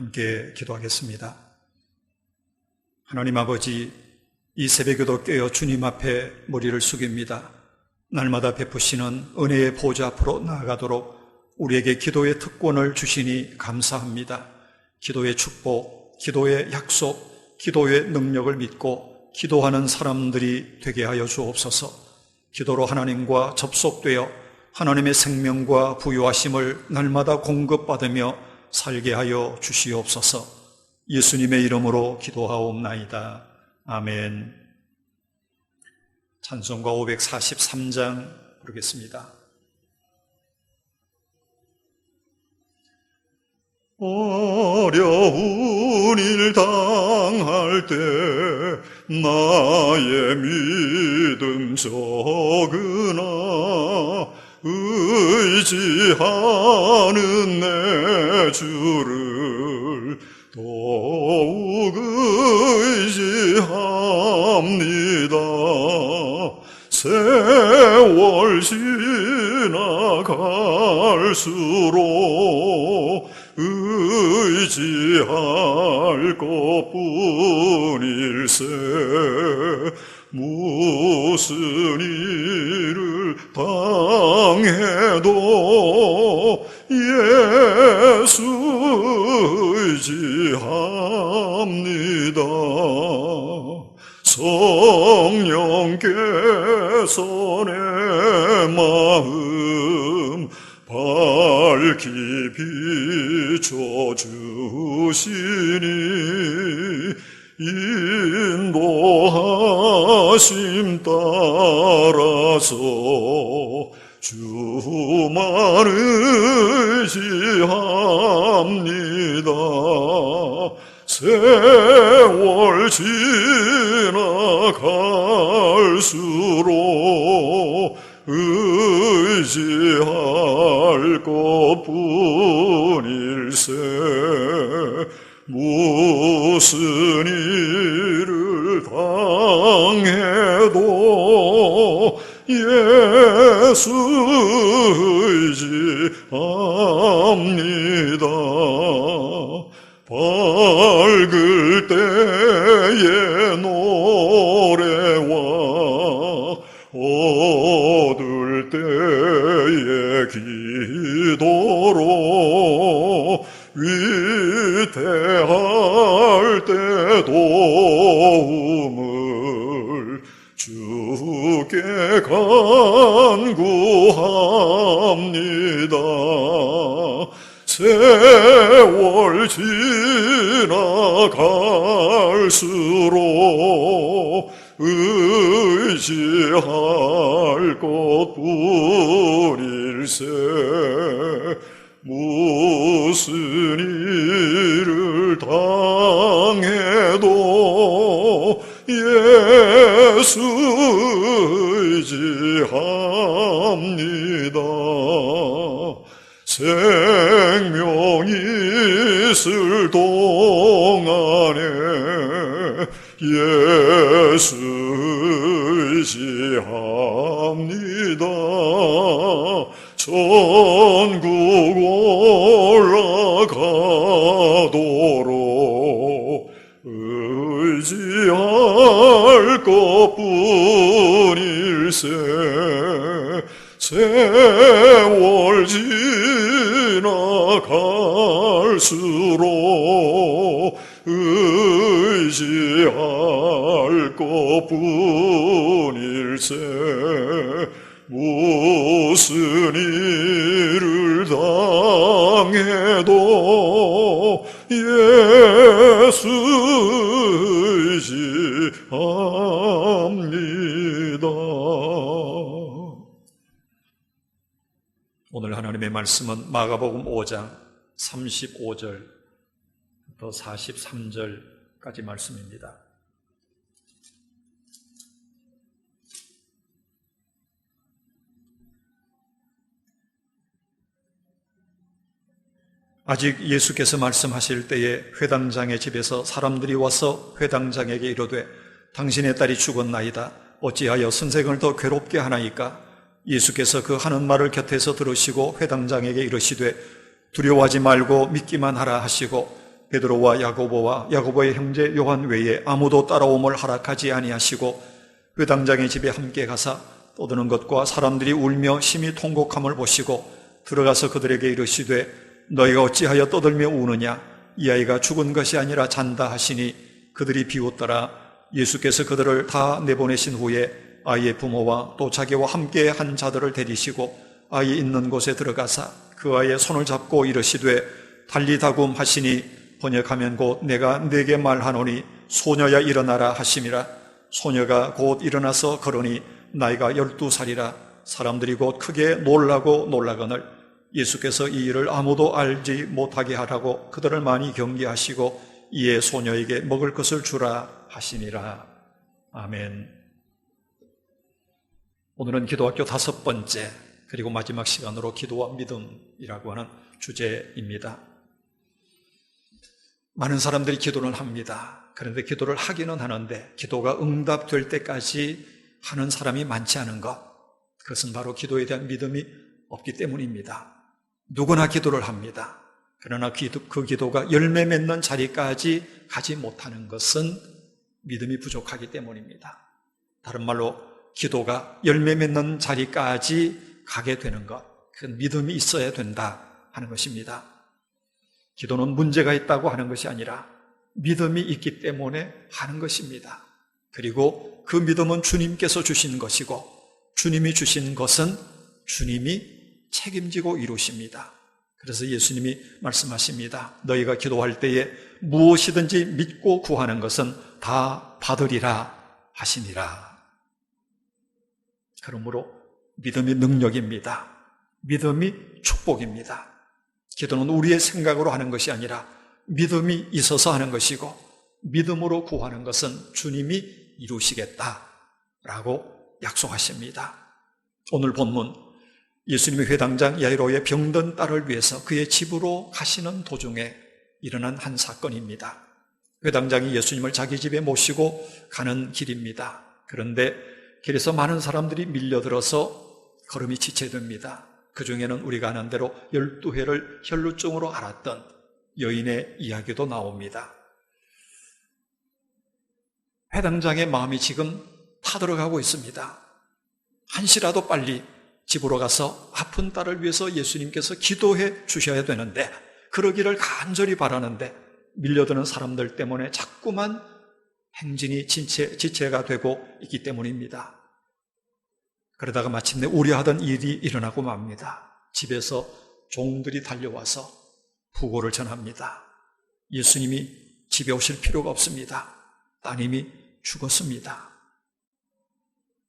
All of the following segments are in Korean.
함께 기도하겠습니다. 하나님 아버지, 이 새벽에도 깨어 주님 앞에 머리를 숙입니다. 날마다 베푸시는 은혜의 보좌 앞으로 나아가도록 우리에게 기도의 특권을 주시니 감사합니다. 기도의 축복, 기도의 약속, 기도의 능력을 믿고 기도하는 사람들이 되게 하여 주옵소서. 기도로 하나님과 접속되어 하나님의 생명과 부유하심을 날마다 공급받으며 살게 하여 주시옵소서. 예수님의 이름으로 기도하옵나이다. 아멘. 찬송가 543장 부르겠습니다. 어려운 일 당할 때 나의 믿음 적으나 의지하는 내 주를 더욱 의지합니다. 세월 지나갈수록 의지할 것뿐일세. 무슨 일을 당해도 예수 의지합니다. 성령께서 내 마음 밝히 비춰주시니 인도하심 따라서 주만 의지합니다. 세월 지나갈수록 의지할 것뿐일세. 무슨 일을 당해도 예수 의지합니다. 밝을 때의 노래와 어두울 때의 기도로 위태할 때 도움을 주께 간구합니다. 세월 지나갈수록 의지할 것뿐일세. 무슨 일을 당해도 예수 의지합니다. 생명이 있을 동안에 예수 의지합니다. 천국 올라가도록 의지할 것뿐일세. 세월 지나갈수록 의지할 것뿐일세. 무슨 일을 당해도 예수 의지합니다. 오늘 하나님의 말씀은 마가복음 5장 35절부터 43절까지 말씀입니다. 아직 예수께서 말씀하실 때에 회당장의 집에서 사람들이 와서 회당장에게 이르되 당신의 딸이 죽었나이다. 어찌하여 선생을 더 괴롭게 하나이까? 예수께서 그 하는 말을 곁에서 들으시고 회당장에게 이르시되 두려워하지 말고 믿기만 하라 하시고 베드로와 야고보의 형제 요한 외에 아무도 따라옴을 허락하지 아니하시고 회당장의 집에 함께 가사 떠드는 것과 사람들이 울며 심히 통곡함을 보시고 들어가서 그들에게 이르시되 너희가 어찌하여 떠들며 우느냐 이 아이가 죽은 것이 아니라 잔다 하시니 그들이 비웃더라. 예수께서 그들을 다 내보내신 후에 아이의 부모와 또 자기와 함께 한 자들을 데리시고 아이 있는 곳에 들어가사 그 아이의 손을 잡고 이르시되 달리다굼 하시니 번역하면 곧 내가 네게 말하노니 소녀야 일어나라 하심이라. 소녀가 곧 일어나서 걸으니 나이가 12살이라. 사람들이 곧 크게 놀라거늘 예수께서 이 일을 아무도 알지 못하게 하라고 그들을 많이 경계하시고 이에 소녀에게 먹을 것을 주라 하시니라. 아멘. 오늘은 기도학교 5번째 그리고 마지막 시간으로 기도와 믿음이라고 하는 주제입니다. 많은 사람들이 기도를 합니다. 그런데 기도를 하기는 하는데 기도가 응답될 때까지 하는 사람이 많지 않은 것, 그것은 바로 기도에 대한 믿음이 없기 때문입니다. 누구나 기도를 합니다. 그러나 그 기도가 열매 맺는 자리까지 가지 못하는 것은 믿음이 부족하기 때문입니다. 다른 말로 기도가 열매 맺는 자리까지 가게 되는 것, 그건 믿음이 있어야 된다 하는 것입니다. 기도는 문제가 있다고 하는 것이 아니라 믿음이 있기 때문에 하는 것입니다. 그리고 그 믿음은 주님께서 주신 것이고 주님이 주신 것은 주님이 책임지고 이루십니다. 그래서 예수님이 말씀하십니다. 너희가 기도할 때에 무엇이든지 믿고 구하는 것은 다 받으리라 하시니라. 그러므로 믿음이 능력입니다. 믿음이 축복입니다. 기도는 우리의 생각으로 하는 것이 아니라 믿음이 있어서 하는 것이고 믿음으로 구하는 것은 주님이 이루시겠다라고 약속하십니다. 오늘 본문 예수님이 회당장 야이로의 병든 딸을 위해서 그의 집으로 가시는 도중에 일어난 한 사건입니다. 회당장이 예수님을 자기 집에 모시고 가는 길입니다. 그런데 길에서 많은 사람들이 밀려들어서 걸음이 지체됩니다. 그 중에는 우리가 아는 대로 12회를 혈루증으로 앓았던 여인의 이야기도 나옵니다. 회당장의 마음이 지금 타들어가고 있습니다. 한시라도 빨리 집으로 가서 아픈 딸을 위해서 예수님께서 기도해 주셔야 되는데, 그러기를 간절히 바라는데 밀려드는 사람들 때문에 자꾸만 행진이 지체가 되고 있기 때문입니다. 그러다가 마침내 우려하던 일이 일어나고 맙니다. 집에서 종들이 달려와서 부고를 전합니다. 예수님이 집에 오실 필요가 없습니다. 따님이 죽었습니다.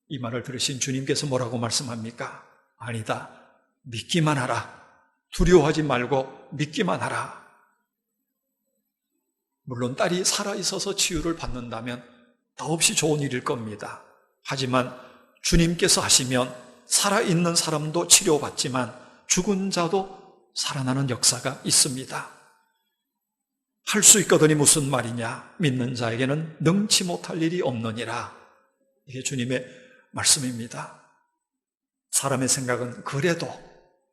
이 말을 들으신 주님께서 뭐라고 말씀합니까? 아니다. 믿기만 하라. 두려워하지 말고 믿기만 하라. 물론 딸이 살아있어서 치유를 받는다면 더없이 좋은 일일 겁니다. 하지만 주님께서 하시면 살아있는 사람도 치료받지만 죽은 자도 살아나는 역사가 있습니다. 할 수 있거든이 무슨 말이냐? 믿는 자에게는 능치 못할 일이 없느니라. 이게 주님의 말씀입니다. 사람의 생각은 그래도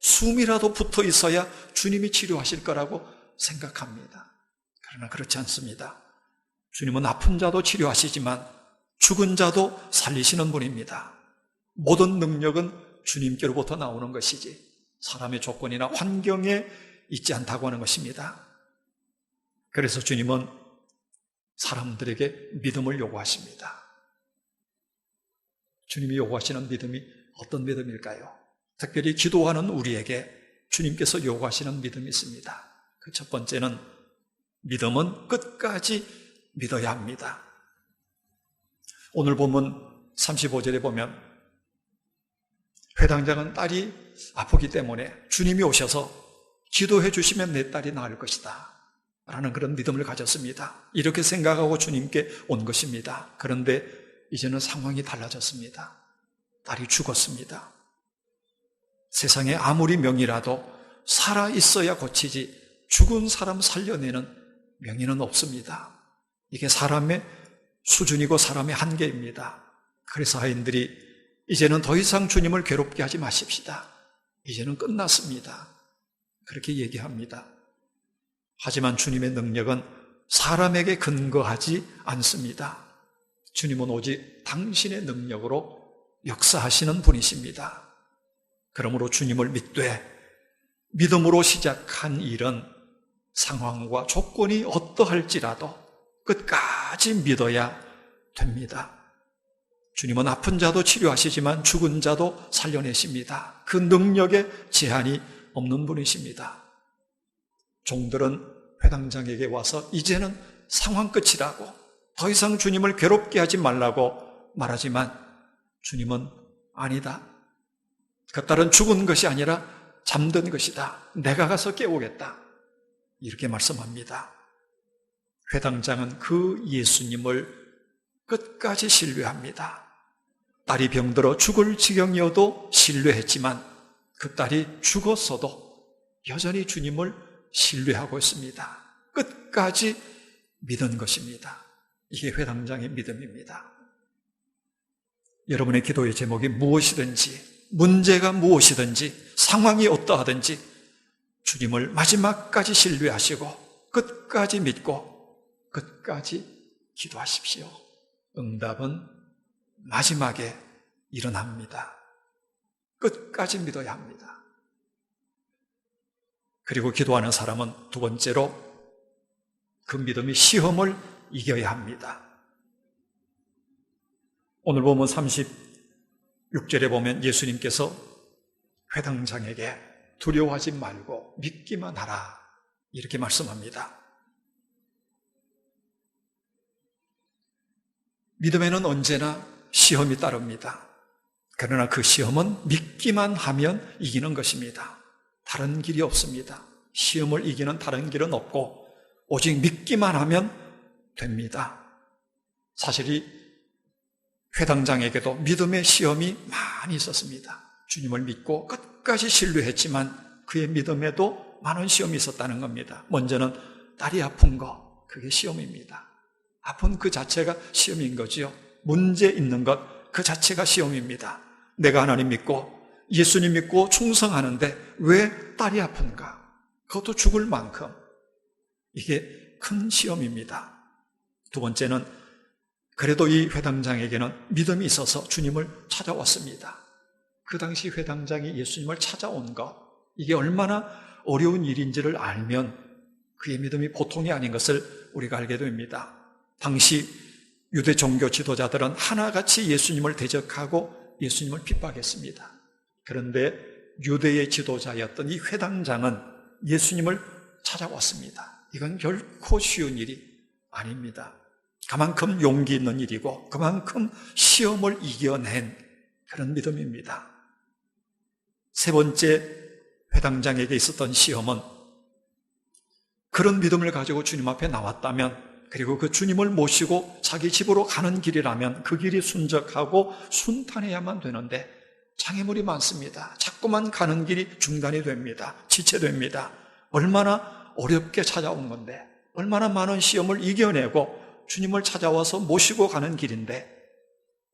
숨이라도 붙어 있어야 주님이 치료하실 거라고 생각합니다. 그러나 그렇지 않습니다. 주님은 아픈 자도 치료하시지만 죽은 자도 살리시는 분입니다. 모든 능력은 주님께로부터 나오는 것이지 사람의 조건이나 환경에 있지 않다고 하는 것입니다. 그래서 주님은 사람들에게 믿음을 요구하십니다. 주님이 요구하시는 믿음이 어떤 믿음일까요? 특별히 기도하는 우리에게 주님께서 요구하시는 믿음이 있습니다. 그 첫 번째는 믿음은 끝까지 믿어야 합니다. 오늘 본문 35절에 보면 회당장은 딸이 아프기 때문에 주님이 오셔서 기도해 주시면 내 딸이 나을 것이다 라는 그런 믿음을 가졌습니다. 이렇게 생각하고 주님께 온 것입니다. 그런데 이제는 상황이 달라졌습니다. 딸이 죽었습니다. 세상에 아무리 명의라도 살아있어야 고치지 죽은 사람 살려내는 명의는 없습니다. 이게 사람의 수준이고 사람의 한계입니다. 그래서 하인들이 이제는 더 이상 주님을 괴롭게 하지 마십시다. 이제는 끝났습니다. 그렇게 얘기합니다. 하지만 주님의 능력은 사람에게 근거하지 않습니다. 주님은 오직 당신의 능력으로 역사하시는 분이십니다. 그러므로 주님을 믿되 믿음으로 시작한 일은 상황과 조건이 어떠할지라도 끝까지 믿어야 됩니다. 주님은 아픈 자도 치료하시지만 죽은 자도 살려내십니다. 그 능력에 제한이 없는 분이십니다. 종들은 회당장에게 와서 이제는 상황 끝이라고, 더 이상 주님을 괴롭게 하지 말라고 말하지만 주님은 아니다. 그 딸은 죽은 것이 아니라 잠든 것이다. 내가 가서 깨우겠다. 이렇게 말씀합니다. 회당장은 그 예수님을 끝까지 신뢰합니다. 딸이 병들어 죽을 지경이어도 신뢰했지만 그 딸이 죽었어도 여전히 주님을 신뢰하고 있습니다. 끝까지 믿은 것입니다. 이게 회당장의 믿음입니다. 여러분의 기도의 제목이 무엇이든지, 문제가 무엇이든지, 상황이 어떠하든지 주님을 마지막까지 신뢰하시고 끝까지 믿고 끝까지 기도하십시오. 응답은 마지막에 일어납니다. 끝까지 믿어야 합니다. 그리고 기도하는 사람은 두 번째로 그 믿음이 시험을 이겨야 합니다. 오늘 보면 36절에 보면 예수님께서 회당장에게 두려워하지 말고 믿기만 하라 이렇게 말씀합니다. 믿음에는 언제나 시험이 따릅니다. 그러나 그 시험은 믿기만 하면 이기는 것입니다. 다른 길이 없습니다. 시험을 이기는 다른 길은 없고 오직 믿기만 하면 됩니다. 사실 이 회당장에게도 믿음의 시험이 많이 있었습니다. 주님을 믿고 끝까지 신뢰했지만 그의 믿음에도 많은 시험이 있었다는 겁니다. 먼저는 딸이 아픈 거, 그게 시험입니다. 아픈 그 자체가 시험인 거지요. 문제 있는 것, 그 자체가 시험입니다. 내가 하나님 믿고 예수님 믿고 충성하는데 왜 딸이 아픈가? 그것도 죽을 만큼. 이게 큰 시험입니다. 두 번째는 그래도 이 회당장에게는 믿음이 있어서 주님을 찾아왔습니다. 그 당시 회당장이 예수님을 찾아온 것, 이게 얼마나 어려운 일인지를 알면 그의 믿음이 보통이 아닌 것을 우리가 알게 됩니다. 당시 유대 종교 지도자들은 하나같이 예수님을 대적하고 예수님을 핍박했습니다. 그런데 유대의 지도자였던 이 회당장은 예수님을 찾아왔습니다. 이건 결코 쉬운 일이 아닙니다. 그만큼 용기 있는 일이고 그만큼 시험을 이겨낸 그런 믿음입니다. 세 번째 회당장에게 있었던 시험은 그런 믿음을 가지고 주님 앞에 나왔다면, 그리고 그 주님을 모시고 자기 집으로 가는 길이라면 그 길이 순적하고 순탄해야만 되는데 장애물이 많습니다. 자꾸만 가는 길이 중단이 됩니다. 지체됩니다. 얼마나 어렵게 찾아온 건데, 얼마나 많은 시험을 이겨내고 주님을 찾아와서 모시고 가는 길인데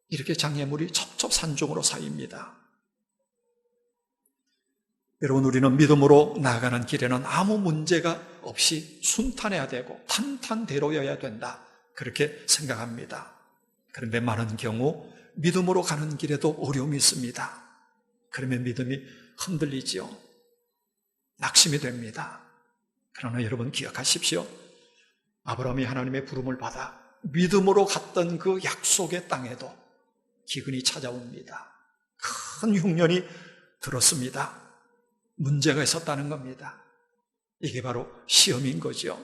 이렇게 장애물이 첩첩산중으로 쌓입니다. 여러분, 우리는 믿음으로 나아가는 길에는 아무 문제가 없이 순탄해야 되고 탄탄대로여야 된다, 그렇게 생각합니다. 그런데 많은 경우 믿음으로 가는 길에도 어려움이 있습니다. 그러면 믿음이 흔들리지요. 낙심이 됩니다. 그러나 여러분 기억하십시오. 아브라함이 하나님의 부름을 받아 믿음으로 갔던 그 약속의 땅에도 기근이 찾아옵니다. 큰 흉년이 들었습니다. 문제가 있었다는 겁니다. 이게 바로 시험인 거죠.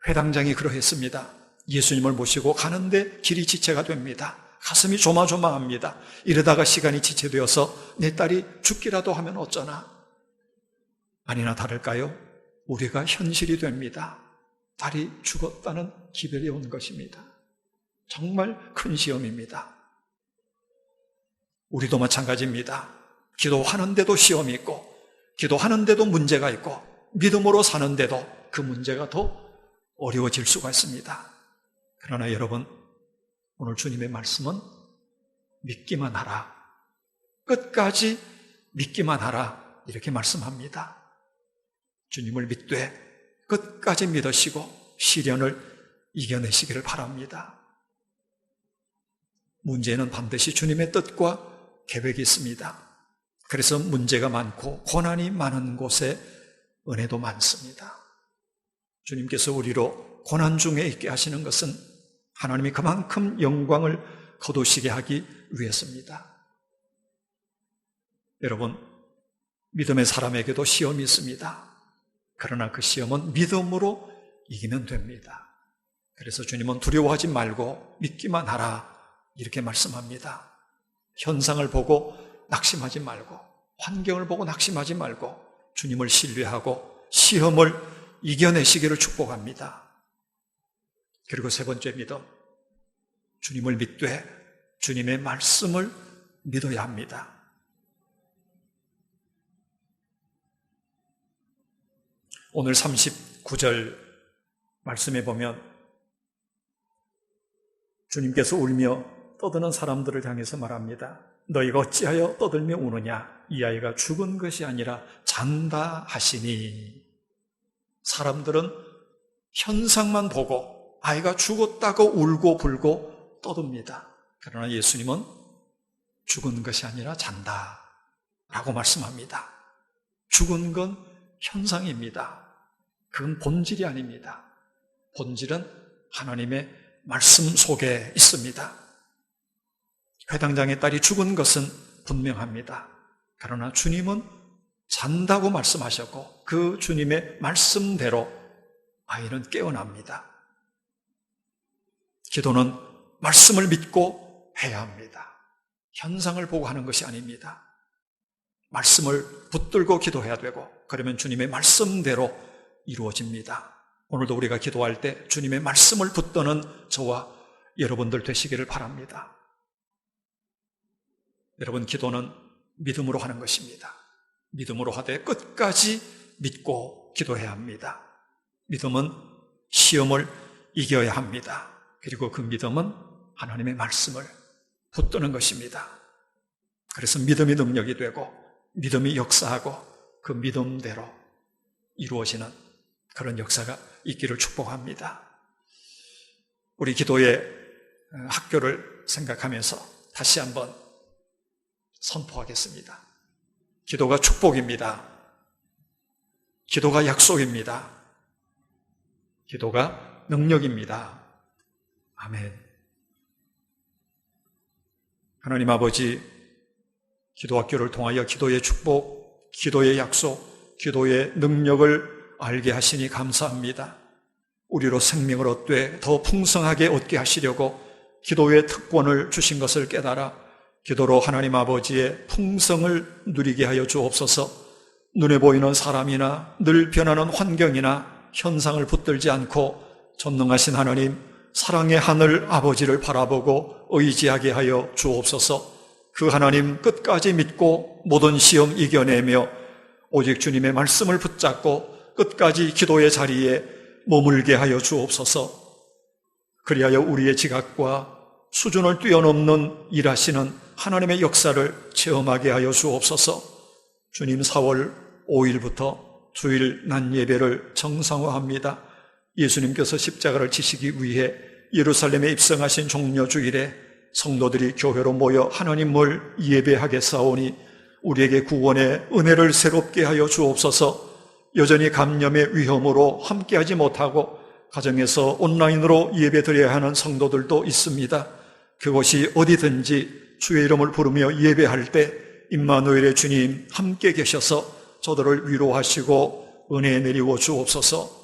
회당장이 그러했습니다. 예수님을 모시고 가는데 길이 지체가 됩니다. 가슴이 조마조마합니다. 이러다가 시간이 지체되어서 내 딸이 죽기라도 하면 어쩌나. 아니나 다를까요? 우리가 현실이 됩니다. 딸이 죽었다는 기별이 온 것입니다. 정말 큰 시험입니다. 우리도 마찬가지입니다. 기도하는데도 시험이 있고, 기도하는데도 문제가 있고, 믿음으로 사는데도 그 문제가 더 어려워질 수가 있습니다. 그러나 여러분, 오늘 주님의 말씀은 믿기만 하라, 끝까지 믿기만 하라, 이렇게 말씀합니다. 주님을 믿되 끝까지 믿으시고 시련을 이겨내시기를 바랍니다. 문제는 반드시 주님의 뜻과 계획이 있습니다. 그래서 문제가 많고 고난이 많은 곳에 은혜도 많습니다. 주님께서 우리로 고난 중에 있게 하시는 것은 하나님이 그만큼 영광을 거두시게 하기 위해서입니다. 여러분, 믿음의 사람에게도 시험이 있습니다. 그러나 그 시험은 믿음으로 이기면 됩니다. 그래서 주님은 두려워하지 말고 믿기만 하라 이렇게 말씀합니다. 현상을 보고 낙심하지 말고, 환경을 보고 낙심하지 말고 주님을 신뢰하고 시험을 이겨내시기를 축복합니다. 그리고 세 번째 믿음, 주님을 믿되 주님의 말씀을 믿어야 합니다. 오늘 39절 말씀에 보면 주님께서 울며 떠드는 사람들을 향해서 말합니다. 너희가 어찌하여 떠들며 우느냐? 이 아이가 죽은 것이 아니라 잔다 하시니. 사람들은 현상만 보고 아이가 죽었다고 울고 불고 떠듭니다. 그러나 예수님은 죽은 것이 아니라 잔다 라고 말씀합니다. 죽은 건 현상입니다. 그건 본질이 아닙니다. 본질은 하나님의 말씀 속에 있습니다. 회당장의 딸이 죽은 것은 분명합니다. 그러나 주님은 잔다고 말씀하셨고 그 주님의 말씀대로 아이는 깨어납니다. 기도는 말씀을 믿고 해야 합니다. 현상을 보고 하는 것이 아닙니다. 말씀을 붙들고 기도해야 되고 그러면 주님의 말씀대로 이루어집니다. 오늘도 우리가 기도할 때 주님의 말씀을 붙드는 저와 여러분들 되시기를 바랍니다. 여러분, 기도는 믿음으로 하는 것입니다. 믿음으로 하되 끝까지 믿고 기도해야 합니다. 믿음은 시험을 이겨야 합니다. 그리고 그 믿음은 하나님의 말씀을 붙드는 것입니다. 그래서 믿음이 능력이 되고 믿음이 역사하고 그 믿음대로 이루어지는 그런 역사가 있기를 축복합니다. 우리 기도의 학교를 생각하면서 다시 한번 선포하겠습니다. 기도가 축복입니다. 기도가 약속입니다. 기도가 능력입니다. 아멘. 하나님 아버지, 기도학교를 통하여 기도의 축복, 기도의 약속, 기도의 능력을 알게 하시니 감사합니다. 우리로 생명을 얻되 더 풍성하게 얻게 하시려고 기도의 특권을 주신 것을 깨달아 기도로 하나님 아버지의 풍성을 누리게 하여 주옵소서. 눈에 보이는 사람이나 늘 변하는 환경이나 현상을 붙들지 않고 전능하신 하나님, 사랑의 하늘 아버지를 바라보고 의지하게 하여 주옵소서. 그 하나님 끝까지 믿고 모든 시험 이겨내며 오직 주님의 말씀을 붙잡고 끝까지 기도의 자리에 머물게 하여 주옵소서. 그리하여 우리의 지각과 수준을 뛰어넘는 일하시는 하나님의 역사를 체험하게 하여 주옵소서. 주님, 4월 5일부터 주일 낮 예배를 정상화합니다. 예수님께서 십자가를 지시기 위해 예루살렘에 입성하신 종려주일에 성도들이 교회로 모여 하나님을 예배하겠사오니 우리에게 구원의 은혜를 새롭게 하여 주옵소서. 여전히 감염의 위험으로 함께하지 못하고 가정에서 온라인으로 예배드려야 하는 성도들도 있습니다. 그곳이 어디든지 주의 이름을 부르며 예배할 때 임마누엘의 주님 함께 계셔서 저들을 위로하시고 은혜 내리워 주옵소서.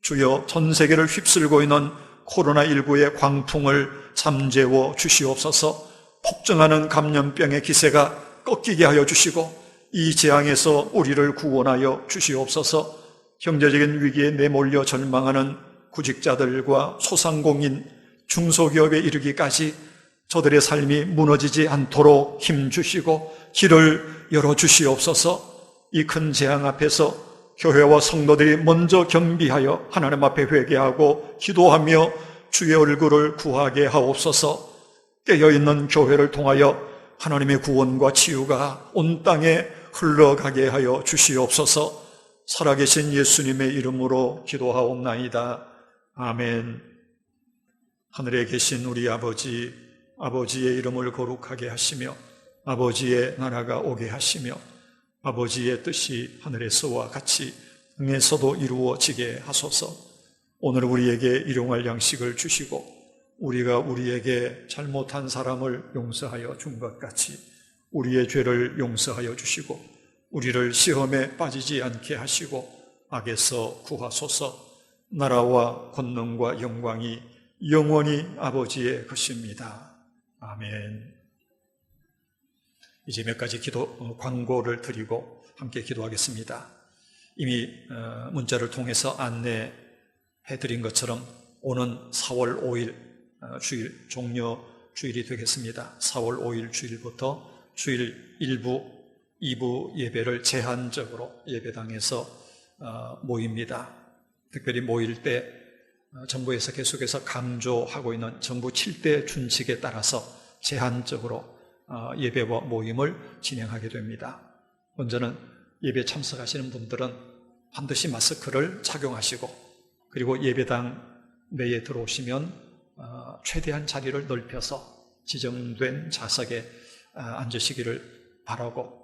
주여, 전 세계를 휩쓸고 있는 코로나19의 광풍을 잠재워 주시옵소서. 폭증하는 감염병의 기세가 꺾이게 하여 주시고 이 재앙에서 우리를 구원하여 주시옵소서. 경제적인 위기에 내몰려 절망하는 구직자들과 소상공인, 중소기업에 이르기까지 저들의 삶이 무너지지 않도록 힘주시고 길을 열어주시옵소서. 이 큰 재앙 앞에서 교회와 성도들이 먼저 겸비하여 하나님 앞에 회개하고 기도하며 주의 얼굴을 구하게 하옵소서. 깨어있는 교회를 통하여 하나님의 구원과 치유가 온 땅에 흘러가게 하여 주시옵소서. 살아계신 예수님의 이름으로 기도하옵나이다. 아멘. 하늘에 계신 우리 아버지, 아버지의 이름을 거룩하게 하시며 아버지의 나라가 오게 하시며 아버지의 뜻이 하늘에서와 같이 땅에서도 이루어지게 하소서. 오늘 우리에게 일용할 양식을 주시고 우리가 우리에게 잘못한 사람을 용서하여 준 것 같이 우리의 죄를 용서하여 주시고 우리를 시험에 빠지지 않게 하시고 악에서 구하소서. 나라와 권능과 영광이 영원히 아버지의 것입니다. 아멘. 이제 몇 가지 광고를 드리고 함께 기도하겠습니다. 이미 문자를 통해서 안내해드린 것처럼 오는 4월 5일 주일 종료 주일이 되겠습니다. 4월 5일 주일부터 주일 1부, 2부 예배를 제한적으로 예배당에서 모입니다. 특별히 모일 때 정부에서 계속해서 강조하고 있는 정부 7대 준칙에 따라서 제한적으로 예배와 모임을 진행하게 됩니다. 먼저는 예배 참석하시는 분들은 반드시 마스크를 착용하시고 그리고 예배당 내에 들어오시면 최대한 자리를 넓혀서 지정된 좌석에 앉으시기를 바라고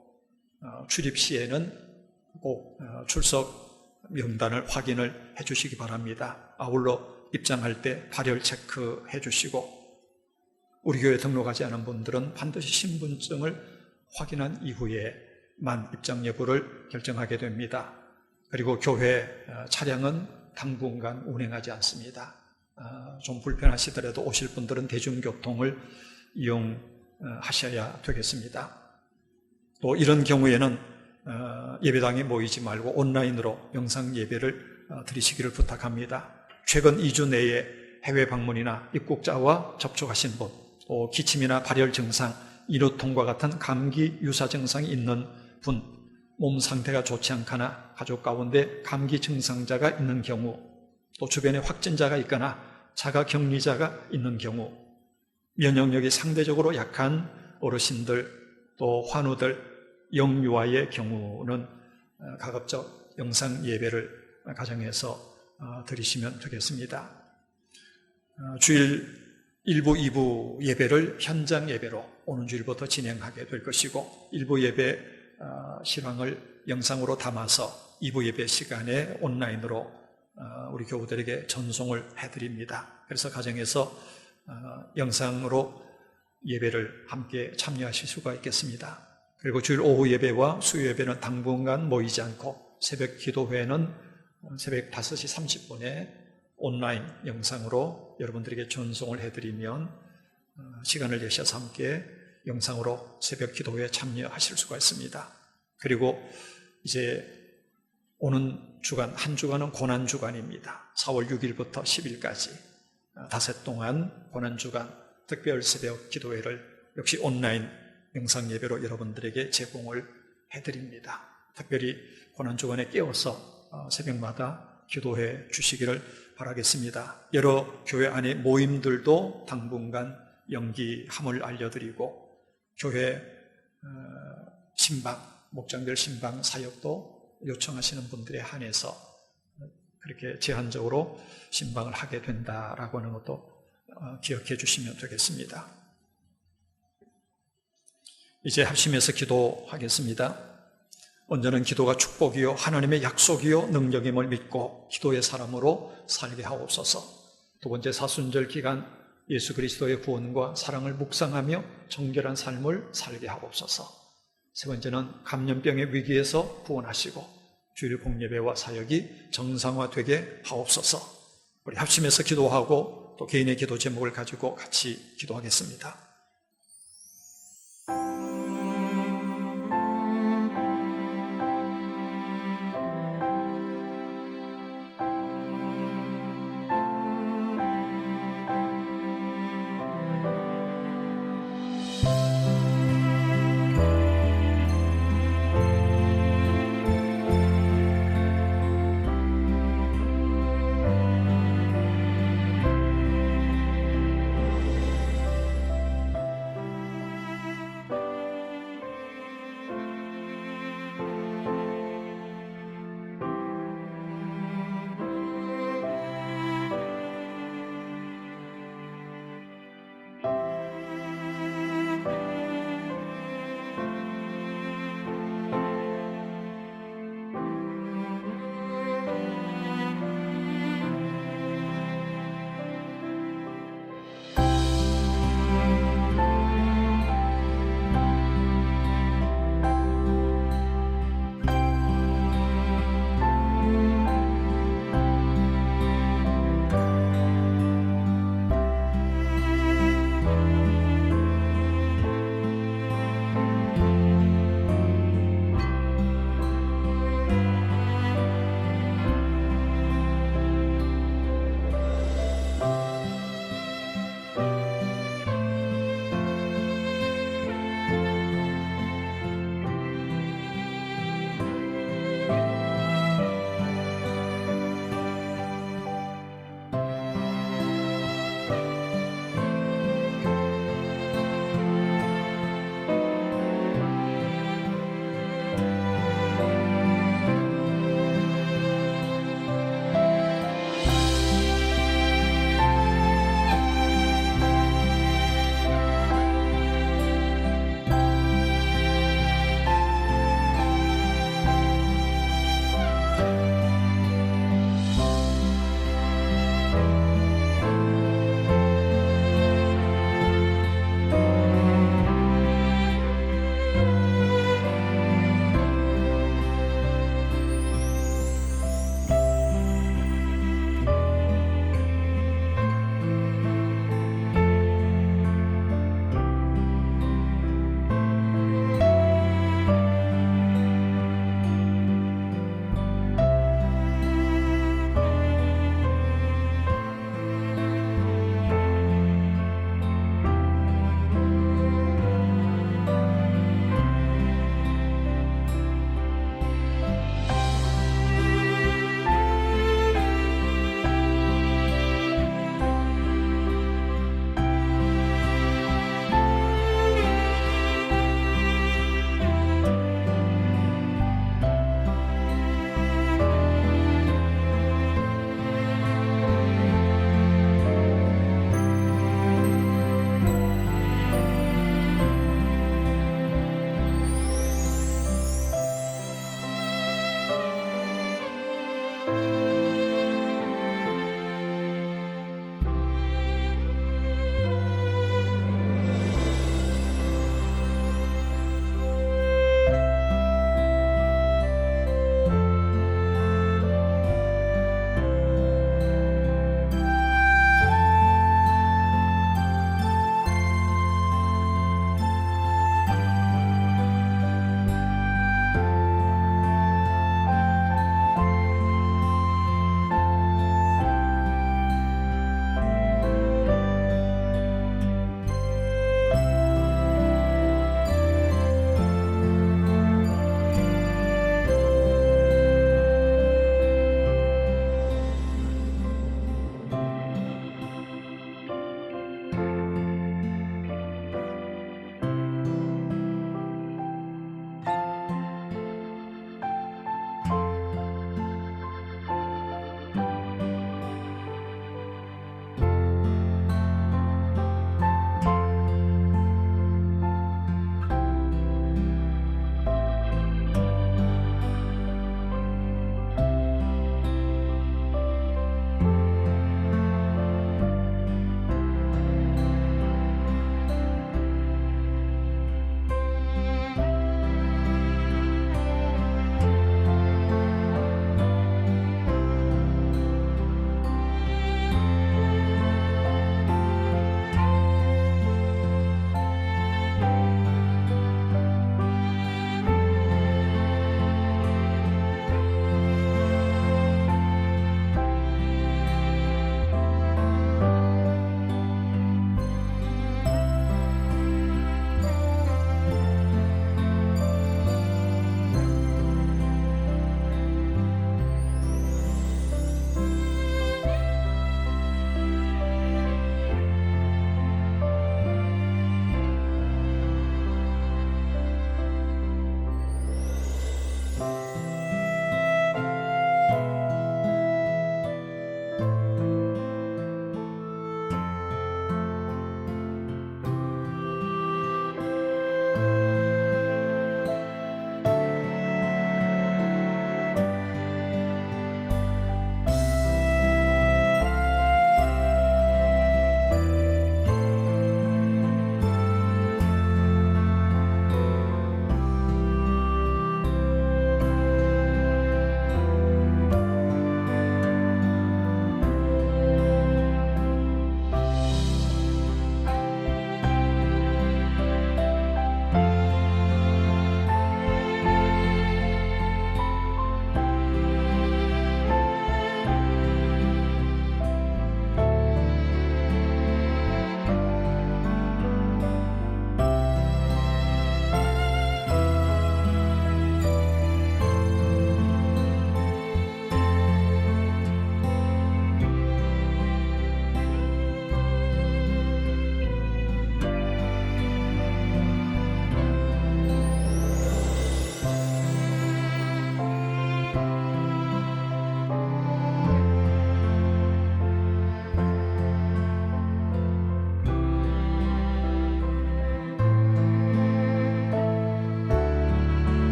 출입 시에는 꼭 출석 명단을 확인을 해 주시기 바랍니다. 아울러 입장할 때 발열 체크해 주시고 우리 교회 등록하지 않은 분들은 반드시 신분증을 확인한 이후에만 입장 여부를 결정하게 됩니다. 그리고 교회 차량은 당분간 운행하지 않습니다. 좀 불편하시더라도 오실 분들은 대중교통을 이용하셔야 되겠습니다. 또 이런 경우에는 예배당에 모이지 말고 온라인으로 영상 예배를 드리시기를 부탁합니다. 최근 2주 내에 해외 방문이나 입국자와 접촉하신 분, 또 기침이나 발열 증상, 인후통과 같은 감기 유사 증상이 있는 분, 몸 상태가 좋지 않거나 가족 가운데 감기 증상자가 있는 경우, 또 주변에 확진자가 있거나 자가 격리자가 있는 경우, 면역력이 상대적으로 약한 어르신들, 또 환우들, 영유아의 경우는 가급적 영상 예배를 가정에서 드리시면 되겠습니다. 주일 1부, 2부 예배를 현장 예배로 오는 주일부터 진행하게 될 것이고 1부 예배 실황을 영상으로 담아서 2부 예배 시간에 온라인으로 우리 교우들에게 전송을 해드립니다. 그래서 가정에서 영상으로 예배를 함께 참여하실 수가 있겠습니다. 그리고 주일 오후 예배와 수요 예배는 당분간 모이지 않고 새벽 기도회는 새벽 5시 30분에 온라인 영상으로 여러분들에게 전송을 해드리면 시간을 내셔서 함께 영상으로 새벽 기도회에 참여하실 수가 있습니다. 그리고 이제 오는 주간, 한 주간은 고난주간입니다. 4월 6일부터 10일까지 닷새 동안 고난주간 특별 새벽 기도회를 역시 온라인 영상 예배로 여러분들에게 제공을 해드립니다. 특별히 고난주간에 깨워서 새벽마다 기도해 주시기를 바라겠습니다. 여러 교회 안의 모임들도 당분간 연기함을 알려드리고 교회 신방, 목장별 신방 사역도 요청하시는 분들에 한해서 그렇게 제한적으로 신방을 하게 된다라고 하는 것도 기억해 주시면 되겠습니다. 이제 합심해서 기도하겠습니다. 먼저는 기도가 축복이요 하나님의 약속이요 능력임을 믿고 기도의 사람으로 살게 하옵소서. 두 번째, 사순절 기간 예수 그리스도의 구원과 사랑을 묵상하며 정결한 삶을 살게 하옵소서. 세 번째는 감염병의 위기에서 구원하시고 주일 공예배와 사역이 정상화되게 하옵소서. 우리 합심해서 기도하고 또 개인의 기도 제목을 가지고 같이 기도하겠습니다.